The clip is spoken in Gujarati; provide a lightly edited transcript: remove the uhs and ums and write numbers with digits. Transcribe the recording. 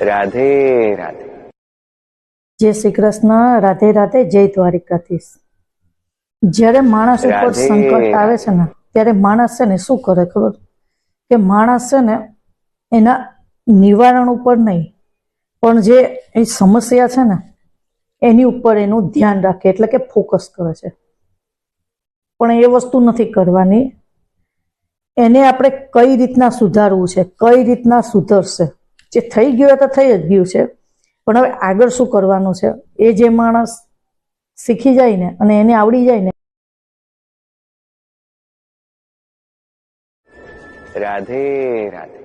રાધે રાધે. જય શ્રી કૃષ્ણ. રાધે રાધે. જય દ્વારિકાધીશ. જ્યારે માણસ ઉપર રાધે સંકટ આવે છે ને ત્યારે માણસ છે ને શું કરે ખબર કે માણસ છે ને એના નિવારણ ઉપર નહીં પણ જે એ સમસ્યા છે ને એની ઉપર એનું ધ્યાન રાખે એટલે કે ફોકસ કરે છે. પણ એ વસ્તુ નથી કરવાની. એને આપણે કઈ રીતના સુધારવું છે, કઈ રીતના સુધરશે. જે થઈ ગયું એ તો થઈ જ ગયું છે, પણ હવે આગળ શું કરવાનું છે એ જે માણસ શીખી જાય ને અને એને આવડી જાય ને. રાધે રાધે.